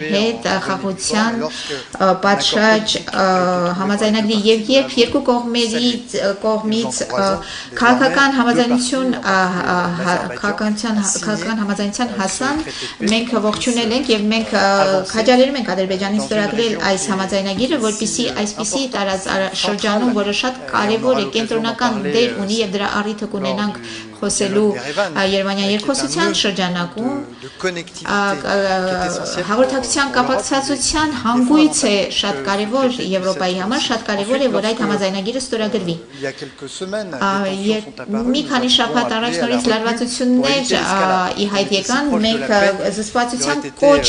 հետ խաղաղության պատշաճ համաձայնագրի եւ երբ երկու կողմից քաղաքական համաձայնության հասան մենք ողջունել ենք եւ մենք քաջալերում ենք Ադրբեջանին ստորագրել այս համաձայնագիրը որպեսզի այսպիսի տարածաշրջանում որը շատ կարեւոր է կենտրոնական դեր ունի եւ դրա առիթը կունենանք խոսելու Երևանյան երկխոսության շրջանակում հաղորդակցության կապակցվածության հանգույց է շատ կարևոր Եվրոպայի համար շատ կարևոր է որ այդ համաձայնագիրը ստորագրվի մի քանի շաբաթ առաջ նորից լարվածություններ ի հայտ եկան մենք զսպվածության կոչ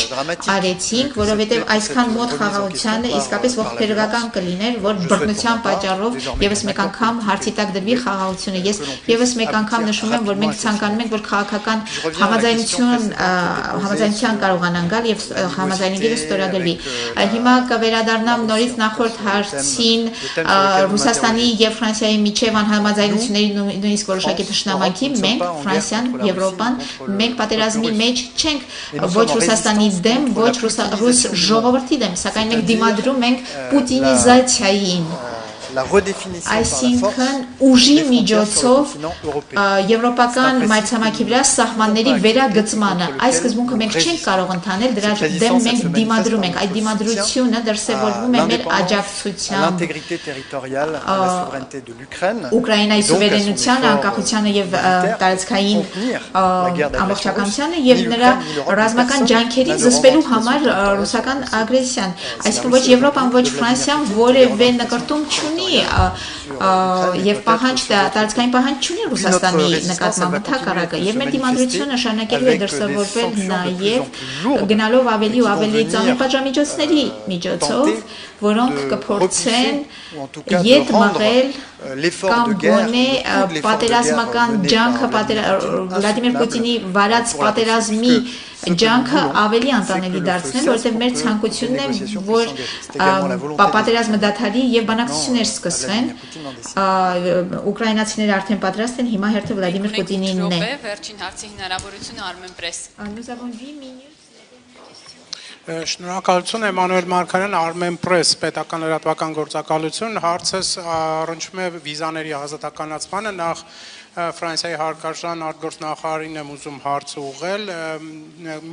արեցինք որովհետև այսքան մոտ խաղաղությանը իսկապես ողբերգական կլիներ որ բռնության պատճառով եւս մեկ անգամ հարցի տակ դրվի խաղաղությունը ես եւս մեկ անգամ նշում եմ որ մենք ցանկանում ենք որ քաղաքական համաձայնության կարողանան գալ եւ համաձայնագիրը ստորագրվի հիմա կվերադառնամ նորից նախորդ հարցին Ռուսաստանի եւ Ֆրանսիայի միջև անհամաձայնությունների նույնիսկ որոշակի թշնամանքի մենք Ֆրանսիան Եվրոպան մենք պատերազմի մեջ չենք ոչ Ռուսաստանի դեմ ոչ ռուս ժողովրդի դեմ սակայն մենք դիմադրում ենք պուտինիզացիային Այսինքն ուժի միջոցով եվրոպական մայրցամաքի վրա սահմանների վերագծմանը այս սկզբունքը մենք չենք կարող ընդանել դրա դեմ մենք դիմադրում ենք այդ դիմադրությունը դրսևորվում է մեր աջակցությամբ Ուկրաինայի սուվերենությանը անկախությանը եւ տարածքային ամբողջականությանը եւ նրա ռազմական ջանքերին զսպելու համար ռուսական ագրեսիան այսինքն ոչ Եվրոպան ոչ Ֆրանսիան որևէ նկարտում չունի եւ պահանջ տարածքային պահանջ չունի Ռուսաստանի նկատմամբ ընդհակառակը եւ մեր դիմադրությունը շարունակելու է դրսևորվել նաեւ գնալով ավելի ու ավելի ծանր պատժամիջոցների միջոցով որոնք կփորձեն յետ մղել կամ գոնե պատերազմական ջանքը Վլադիմիր Պուտինի վարած պատերազմի ջանքը ավելի անտանելի դարձնել, որովհետև մեր ցանկությունն է, որ պատերազմը դադարի եւ բանակցություններ սկսվեն։ Ուկրաինացիները արդեն պատրաստ են, հիմա հերթը Վլադիմիր Պուտինինն է։ Վերջին հարցի հնարավորությունը Armen Press։ Nous avons 8 minutes. Շնորհակալություն Էմանուել Մարգարյան Armen Press պետական լրատվական գործակալություն հարցս առնչվում է վիզաների ազատականացմանը նախ Ֆրանսիայի հարկարժան արտգործնախարարին եմ ուզում հարց ուղղել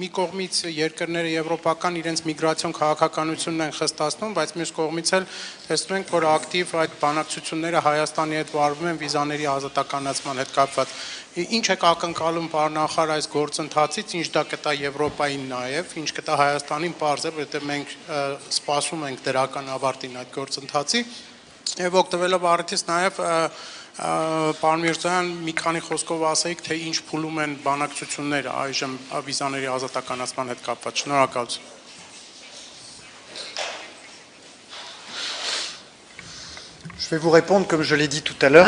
մի կողմից երկրները եվրոպական իրենց միգրացիոն քաղաքականությունն են խստացնում բայց մյուս կողմից էլ տեսնում ենք որ ակտիվ այդ բանակցությունները Հայաստանի հետ վարվում են վիզաների ազատականացման հետ կապված Ինչ եք ակնկալում պարոն այս գործընթացից, ինչ դա կտա Եվրոպային նաև, ինչ կտա Հայաստանին պարզ է, որովհետև մենք սպասում ենք դրական ավարտին այդ գործընթացի, եւ օգտվելով առիթից նաև պարոն Միրզոյան մի քանի խոսքով ասեիք, թե ինչ փուլում են բանակցությունները այժմ վիզաների ազատականացման հետ կապված։ Շնորհակալություն։ Je vais vous répondre comme je l'ai dit tout à l'heure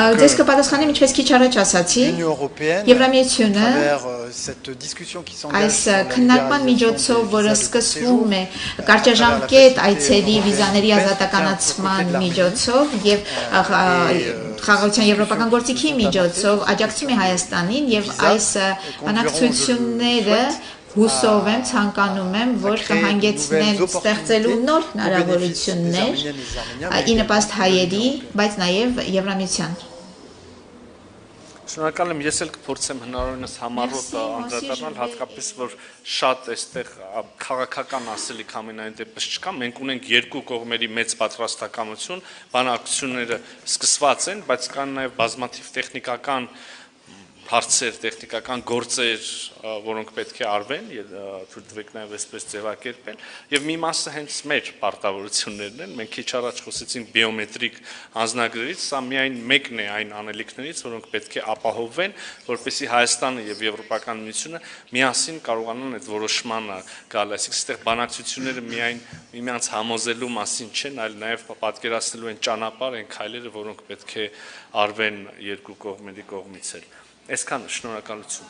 l'Union européenne, à travers cette discussion qui s'engage Այս քննարկման միջոցով, որը սկսվում է կարճաժամկետ այցերի վիզաների ազատականացման միջոցով եւ խաղաղության եվրոպական գործիքի միջոցով աջակցում է Հայաստանին եւ այս բանակցությունները Հուսով եմ, ցանկանում եմ, որ կհանգեցնեն ստեղծելու նոր հնարավորություններ ի նպաստ հայերի, բայց նաև Եվրամիության։ Շնորհակալ եմ, ես էլ կփորձեմ հնարավորինս համառոտ անդրադառնալ, հատկապես որ շատ այստեղ քաղաքական ասելիք ամենայն դեպս չկա, մենք ունենք երկու կողմերի մեծ պատրաստակամություն, բանակցությունները սկսված են, բայց կան նաև բազմաթիվ տեխնիկական հարցեր, տեխնիկական գործեր, որոնք պետք է արվեն, թույլ տվեք նաև այսպես ձևակերպել, եւ մի մասը հենց մեր պարտավորություններն են, մենք քիչ առաջ խոսեցինք բիոմետրիկ անձնագրերից, սա միայն մեկն է այն անելիքներից, որոնք պետք է ապահովվեն, որպեսզի Հայաստանը եւ Եվրոպական միությունը միասին կարողանան այդ որոշմանը գալ, այսինքն այստեղ բանակցությունները միայն միմյանց համոզելու մասին չեն, այլ նաև պատկերացնելու են ճանապարհ, այն քայլերը, որոնք պետք է արվեն երկու կողմերի կողմից էլ Այսքանը շնորհակալություն։